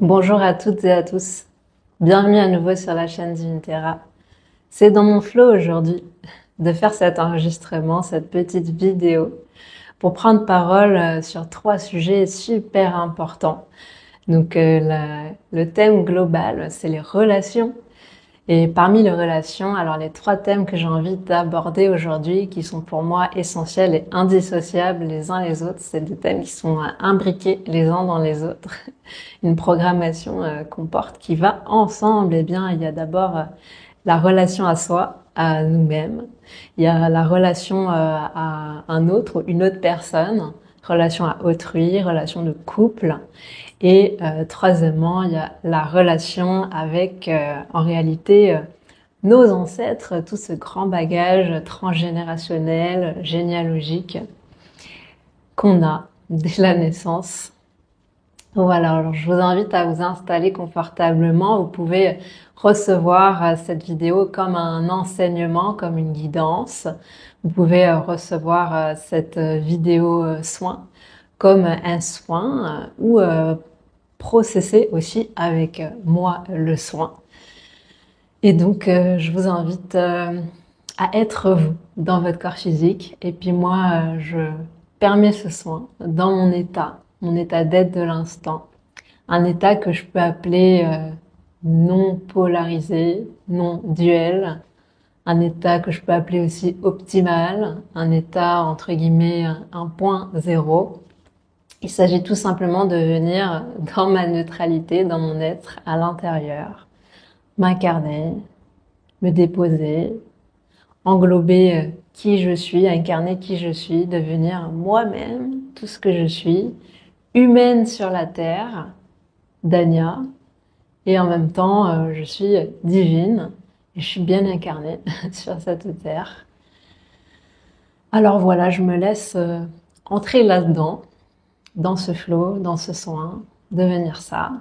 Bonjour à toutes et à tous. Bienvenue à nouveau sur la chaîne Divinterra. C'est dans mon flow aujourd'hui de faire cet enregistrement, cette petite vidéo, pour prendre parole sur 3 sujets super importants. Donc le thème global, c'est les relations. Et parmi les relations, alors les 3 thèmes que j'ai envie d'aborder aujourd'hui, qui sont pour moi essentiels et indissociables les uns les autres, c'est des thèmes qui sont imbriqués les uns dans les autres. Une programmation qu'on porte qui va ensemble. Eh bien, il y a d'abord la relation à soi, à nous-mêmes. Il y a la relation à un autre ou une autre personne, relation à autrui, relation de couple. Et troisièmement, il y a la relation avec, en réalité, nos ancêtres, tout ce grand bagage transgénérationnel, généalogique qu'on a dès la naissance. Voilà, alors je vous invite à vous installer confortablement. Vous pouvez recevoir cette vidéo comme un enseignement, comme une guidance. Vous pouvez recevoir cette vidéo soin comme un soin ou processer aussi avec moi le soin. Et donc, je vous invite à être vous dans votre corps physique. Et puis moi, je permets ce soin dans mon état d'être de l'instant. Un état que je peux appeler non polarisé, non duel. Un état que je peux appeler aussi optimal. Un état, entre guillemets, 1.0. Il s'agit tout simplement de venir dans ma neutralité, dans mon être à l'intérieur, m'incarner, me déposer, englober qui je suis, incarner qui je suis, devenir moi-même, tout ce que je suis, humaine sur la terre, Dania, et en même temps je suis divine et je suis bien incarnée sur cette terre. Alors voilà, je me laisse entrer là-dedans, dans ce flow, dans ce soin, devenir ça.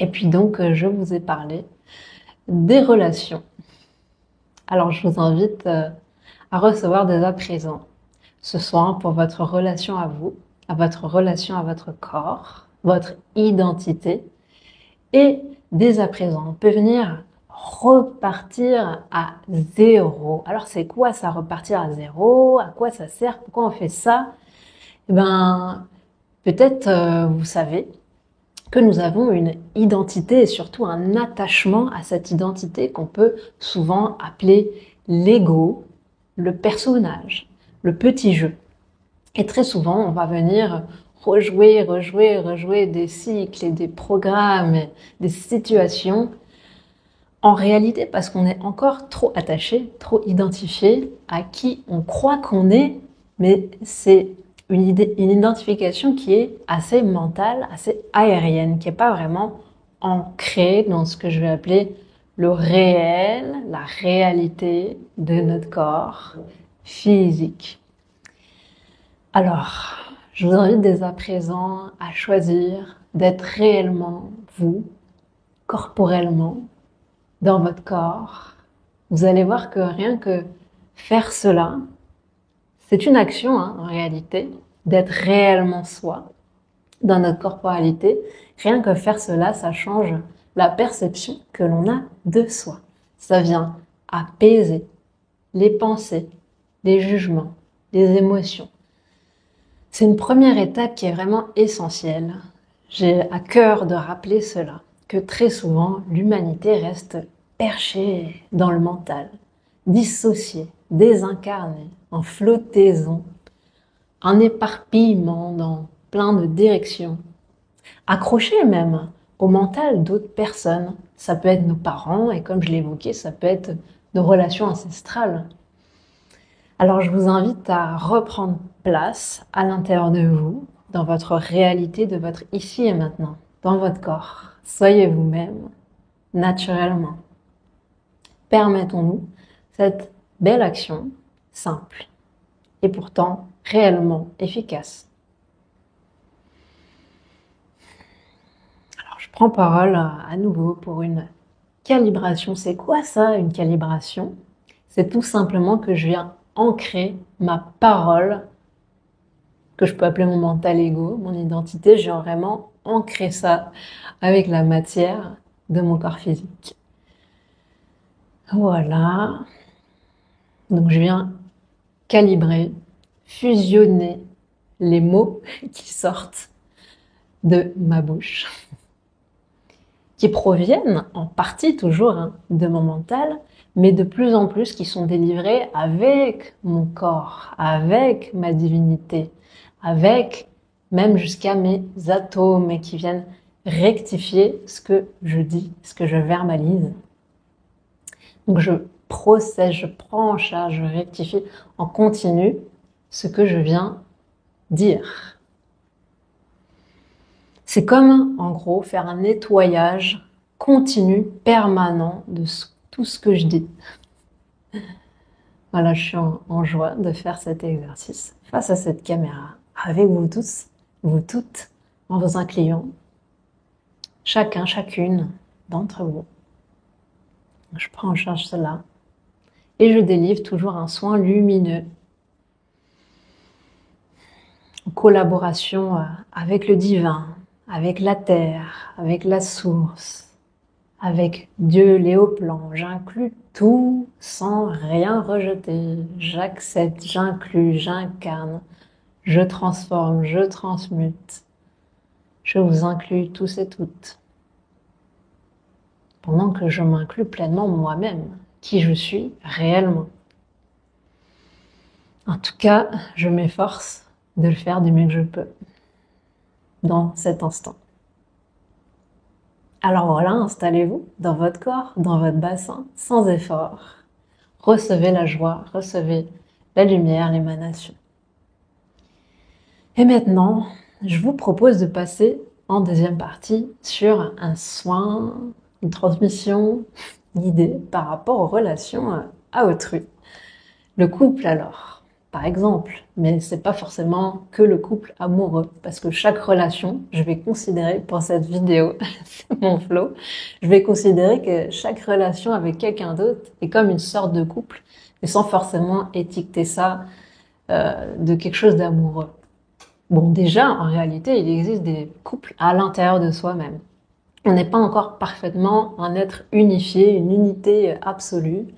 Et puis donc, je vous ai parlé des relations. Alors, je vous invite à recevoir dès à présent ce soin pour votre relation à vous, à votre relation à votre corps, votre identité. Et dès à présent, on peut venir repartir à zéro. Alors, c'est quoi ça, repartir à zéro? À quoi ça sert? Pourquoi on fait ça? Eh ben, peut-être vous savez que nous avons une identité et surtout un attachement à cette identité qu'on peut souvent appeler l'ego, le personnage, le petit jeu. Et très souvent, on va venir rejouer des cycles et des programmes, et des situations, en réalité parce qu'on est encore trop attaché, trop identifié à qui on croit qu'on est, mais c'est une identification qui est assez mentale, assez aérienne, qui n'est pas vraiment ancrée dans ce que je vais appeler le réel, la réalité de notre corps physique. Alors, je vous invite dès à présent à choisir d'être réellement vous, corporellement, dans votre corps. Vous allez voir que rien que faire cela, c'est une action en réalité, d'être réellement soi dans notre corporalité. Rien que faire cela, ça change la perception que l'on a de soi. Ça vient apaiser les pensées, les jugements, les émotions. C'est une première étape qui est vraiment essentielle. J'ai à cœur de rappeler cela, que très souvent, l'humanité reste perchée dans le mental, dissociée, désincarnée, en flottaison, en éparpillement dans plein de directions, accrochée même au mental d'autres personnes. Ça peut être nos parents et comme je l'évoquais, ça peut être nos relations ancestrales. Alors je vous invite à reprendre place à l'intérieur de vous, dans votre réalité de votre ici et maintenant, dans votre corps. Soyez vous-même, naturellement. Permettons-nous cette belle action, simple, et pourtant réellement efficace. Alors je prends parole à nouveau pour une calibration. C'est quoi ça, une calibration? C'est tout simplement que je viens ancrer ma parole que je peux appeler mon mental ego, mon identité, j'ai vraiment ancré ça avec la matière de mon corps physique. Voilà. Donc je viens calibrer, fusionner les mots qui sortent de ma bouche, qui proviennent en partie toujours de mon mental, mais de plus en plus qui sont délivrés avec mon corps, avec ma divinité, avec même jusqu'à mes atomes et qui viennent rectifier ce que je dis, ce que je verbalise. Donc je processe, je prends en charge, je rectifie en continu ce que je viens dire. C'est comme, en gros, faire un nettoyage continu, permanent de tout ce que je dis. Voilà, je suis en joie de faire cet exercice face à cette caméra, avec vous tous, vous toutes, en vous incluant, chacun, chacune d'entre vous. Je prends en charge cela et je délivre toujours un soin lumineux en collaboration avec le divin, avec la terre, avec la source, avec Dieu, les hauts plans. J'inclus tout sans rien rejeter. J'accepte, j'inclus, j'incarne, je transforme, je transmute. Je vous inclus tous et toutes. Pendant que je m'inclus pleinement moi-même, qui je suis réellement. En tout cas, je m'efforce de le faire du mieux que je peux dans cet instant. Alors voilà, installez-vous dans votre corps, dans votre bassin, sans effort. Recevez la joie, recevez la lumière, l'émanation. Et maintenant, je vous propose de passer en deuxième partie sur un soin, une transmission guidée par rapport aux relations à autrui. Le couple alors, par exemple, mais c'est pas forcément que le couple amoureux, parce que chaque relation, je vais considérer pour cette vidéo, c'est mon flow, je vais considérer que chaque relation avec quelqu'un d'autre est comme une sorte de couple, mais sans forcément étiqueter ça de quelque chose d'amoureux. Bon, déjà, en réalité, il existe des couples à l'intérieur de soi-même. On n'est pas encore parfaitement un être unifié, une unité absolue.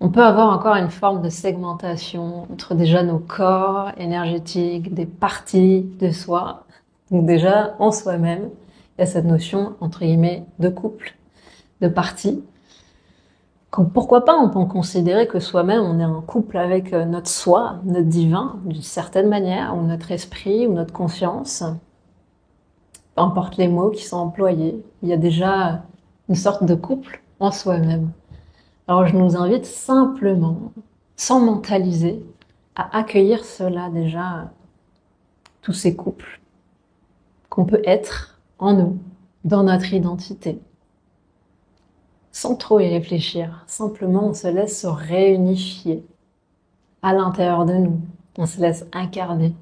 On peut avoir encore une forme de segmentation entre déjà nos corps énergétiques, des parties de soi. Donc déjà, en soi-même, il y a cette notion, entre guillemets, de couple, de parties. Pourquoi pas on peut considérer que soi-même, on est en couple avec notre soi, notre divin, d'une certaine manière, ou notre esprit, ou notre conscience. Peu importe les mots qui sont employés, il y a déjà une sorte de couple en soi-même. Alors je nous invite simplement, sans mentaliser, à accueillir cela déjà, tous ces couples qu'on peut être en nous, dans notre identité. Sans trop y réfléchir, simplement on se laisse se réunifier à l'intérieur de nous. On se laisse incarner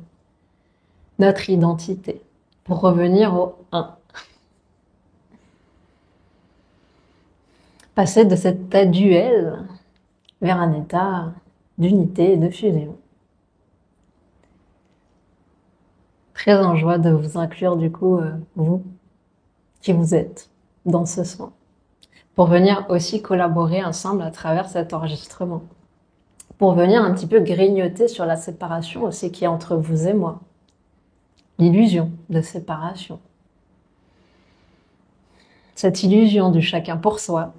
notre identité pour revenir au 1. Passer de cet état duel vers un état d'unité et de fusion. Très en joie de vous inclure du coup, vous, qui vous êtes, dans ce soin. Pour venir aussi collaborer ensemble à travers cet enregistrement. Pour venir un petit peu grignoter sur la séparation aussi qui est entre vous et moi. L'illusion de séparation. Cette illusion du chacun pour soi,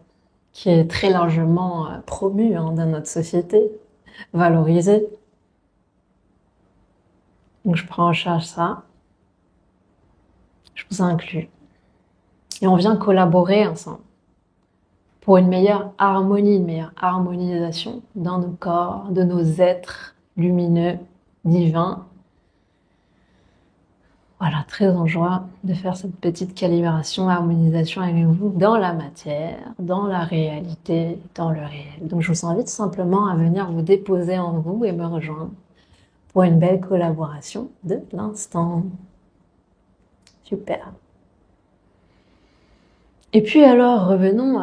qui est très largement promue dans notre société, valorisée. Donc je prends en charge ça. Je vous inclus. Et on vient collaborer ensemble pour une meilleure harmonie, une meilleure harmonisation dans nos corps, de nos êtres lumineux, divins. Voilà, très en joie de faire cette petite calibration, harmonisation avec vous dans la matière, dans la réalité, dans le réel. Donc je vous invite simplement à venir vous déposer en vous et me rejoindre pour une belle collaboration de l'instant. Super. Et puis alors, revenons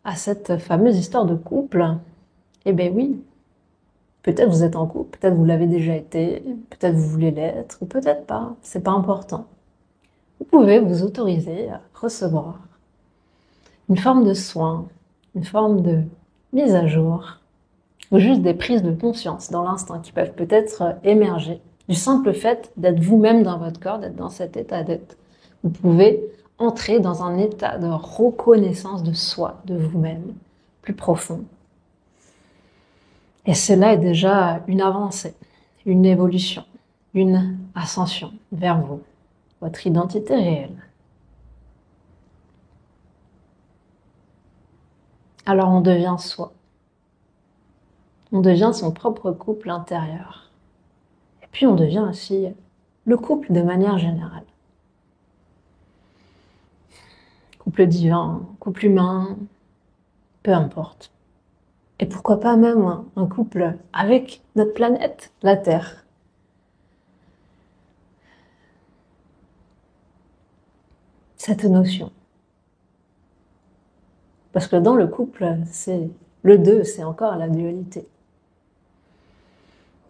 à cette fameuse histoire de couple. Eh bien oui, Peut-être vous êtes en couple, peut-être vous l'avez déjà été, peut-être vous voulez l'être, ou peut-être pas, c'est pas important. Vous pouvez vous autoriser à recevoir une forme de soin, une forme de mise à jour, ou juste des prises de conscience dans l'instant qui peuvent peut-être émerger du simple fait d'être vous-même dans votre corps, d'être dans cet état d'être. Vous pouvez entrer dans un état de reconnaissance de soi, de vous-même, plus profond. Et cela est déjà une avancée, une évolution, une ascension vers vous, votre identité réelle. Alors on devient soi. On devient son propre couple intérieur. Et puis on devient aussi le couple de manière générale. Couple divin, couple humain, peu importe. Et pourquoi pas même un couple avec notre planète, la Terre. Cette notion. Parce que dans le couple, c'est le deux, c'est encore la dualité.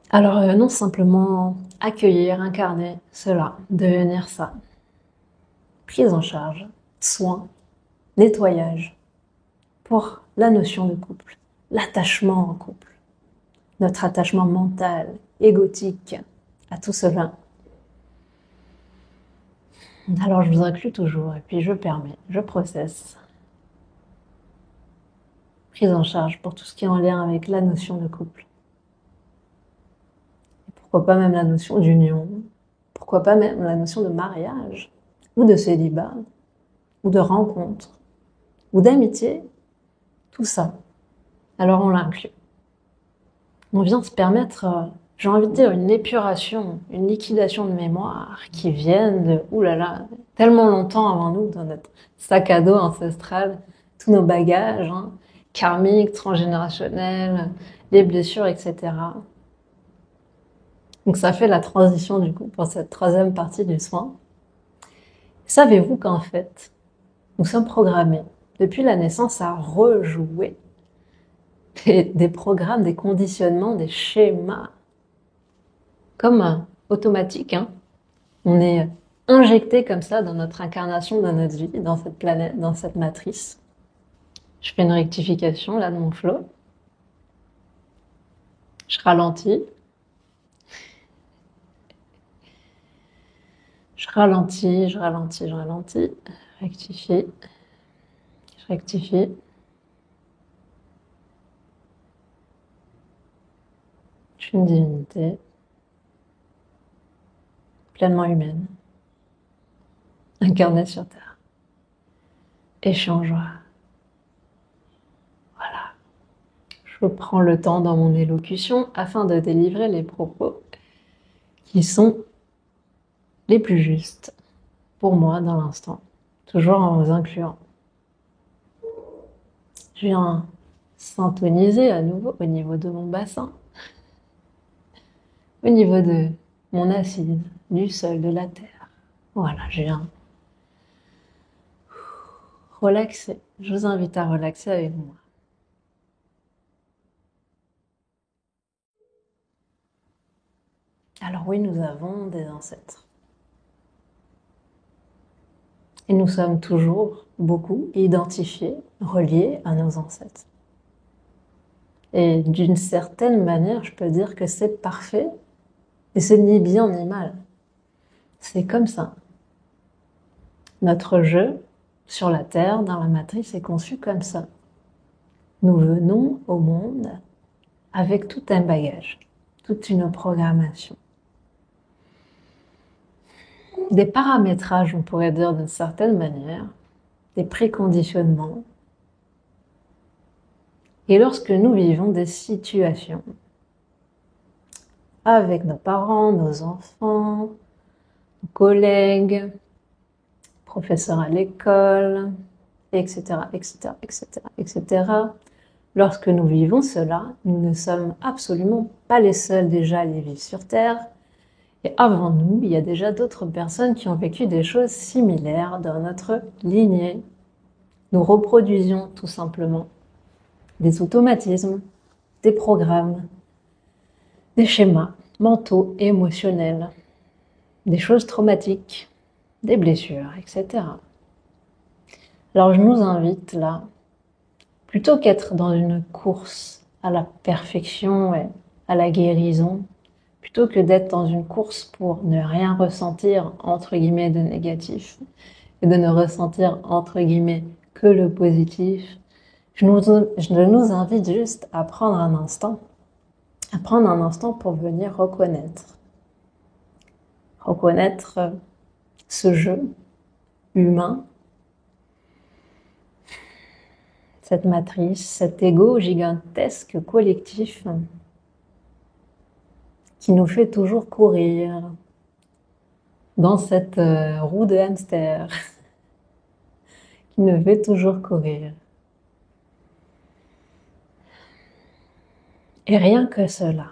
Alors non simplement accueillir, incarner cela, devenir ça. Prise en charge, soin, nettoyage pour la notion de couple, l'attachement en couple, notre attachement mental, égotique à tout cela. Alors je vous inclus toujours et puis je permets, je processe. Prise en charge pour tout ce qui est en lien avec la notion de couple. Et pourquoi pas même la notion d'union, pourquoi pas même la notion de mariage, ou de célibat, ou de rencontre, ou d'amitié, tout ça. Alors on l'inclut. On vient se permettre, j'ai envie de dire, une épuration, une liquidation de mémoire qui viennent de, oulala, tellement longtemps avant nous, dans notre sac à dos ancestral, tous nos bagages, karmiques, transgénérationnels, les blessures, etc. Donc ça fait la transition du coup pour cette troisième partie du soin. Savez-vous qu'en fait, nous sommes programmés depuis la naissance à rejouer des programmes, des conditionnements, des schémas, comme automatiques. On est injecté comme ça dans notre incarnation, dans notre vie, dans cette planète, dans cette matrice. Je fais une rectification là de mon flow. Je ralentis. Je ralentis, je ralentis, je ralentis. Rectifie. Je rectifie. Je suis une divinité. Pleinement humaine. Incarnée sur Terre. Et je suis en joie. Voilà. Je prends le temps dans mon élocution afin de délivrer les propos qui sont les plus justes pour moi dans l'instant, toujours en vous incluant. Je viens syntoniser à nouveau au niveau de mon bassin, au niveau de mon assise, du sol, de la terre. Voilà, je viens relaxer. Je vous invite à relaxer avec moi. Alors oui, nous avons des ancêtres. Et nous sommes toujours beaucoup identifiés, reliés à nos ancêtres. Et d'une certaine manière, je peux dire que c'est parfait, et c'est ni bien ni mal. C'est comme ça. Notre jeu sur la Terre, dans la matrice, est conçu comme ça. Nous venons au monde avec tout un bagage, toute une programmation. Des paramétrages, on pourrait dire d'une certaine manière, des préconditionnements. Et lorsque nous vivons des situations avec nos parents, nos enfants, nos collègues, professeurs à l'école, etc., etc., etc., etc., lorsque nous vivons cela, nous ne sommes absolument pas les seuls déjà à les vivre sur Terre. Et avant nous, il y a déjà d'autres personnes qui ont vécu des choses similaires dans notre lignée. Nous reproduisions tout simplement des automatismes, des programmes, des schémas mentaux et émotionnels, des choses traumatiques, des blessures, etc. Alors je nous invite là, plutôt qu'être dans une course à la perfection et à la guérison, plutôt que d'être dans une course pour ne rien ressentir entre guillemets de négatif et de ne ressentir entre guillemets que le positif, je nous invite juste à prendre un instant pour venir reconnaître ce jeu humain, cette matrice, cet ego gigantesque collectif qui nous fait toujours courir dans cette roue de hamster qui nous fait toujours courir. Et rien que cela,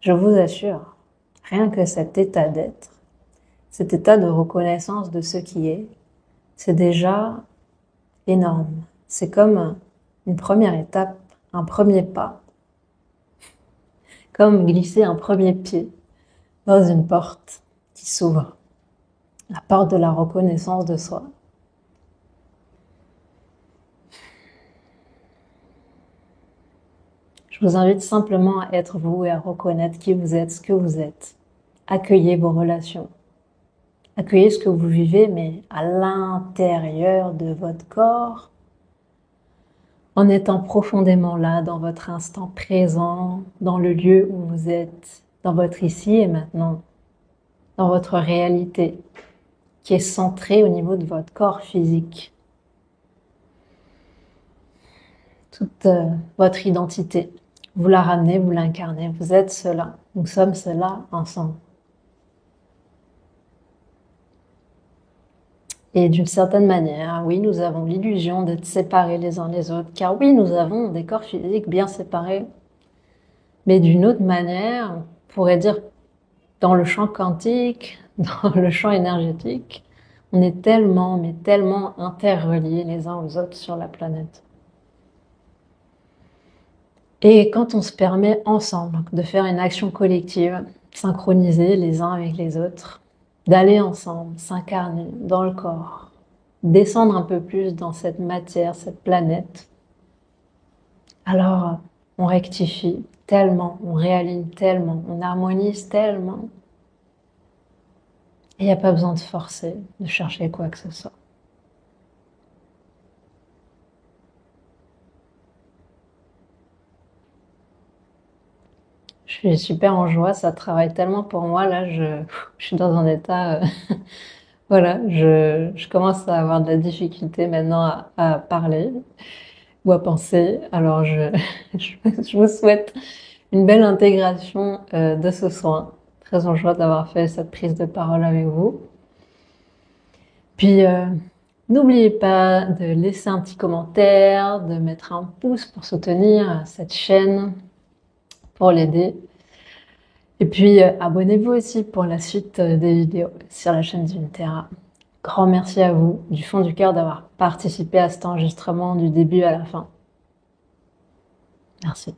je vous assure, rien que cet état d'être, cet état de reconnaissance de ce qui est, c'est déjà énorme. C'est comme une première étape, un premier pas, comme glisser un premier pied dans une porte qui s'ouvre, la porte de la reconnaissance de soi. Je vous invite simplement à être vous et à reconnaître qui vous êtes, ce que vous êtes. Accueillez vos relations. Accueillez ce que vous vivez, mais à l'intérieur de votre corps, en étant profondément là, dans votre instant présent, dans le lieu où vous êtes, dans votre ici et maintenant, dans votre réalité, qui est centrée au niveau de votre corps physique. Toute votre identité. Vous la ramenez, vous l'incarnez, vous êtes cela. Nous sommes cela ensemble. Et d'une certaine manière, oui, nous avons l'illusion d'être séparés les uns les autres, car oui, nous avons des corps physiques bien séparés. Mais d'une autre manière, on pourrait dire dans le champ quantique, dans le champ énergétique, on est tellement, mais tellement interreliés les uns aux autres sur la planète. Et quand on se permet ensemble de faire une action collective, synchronisée les uns avec les autres, d'aller ensemble, s'incarner dans le corps, descendre un peu plus dans cette matière, cette planète, alors on rectifie tellement, on réaligne tellement, on harmonise tellement. Et il n'y a pas besoin de forcer, de chercher quoi que ce soit. Je suis super en joie, ça travaille tellement pour moi. Là, je suis dans un état... voilà, je commence à avoir de la difficulté maintenant à parler ou à penser. Alors, je vous souhaite une belle intégration de ce soin. Très en joie d'avoir fait cette prise de parole avec vous. Puis, n'oubliez pas de laisser un petit commentaire, de mettre un pouce pour soutenir cette chaîne, pour l'aider. Et puis, abonnez-vous aussi pour la suite des vidéos sur la chaîne d'Unterra. Grand merci à vous, du fond du cœur, d'avoir participé à cet enregistrement du début à la fin. Merci.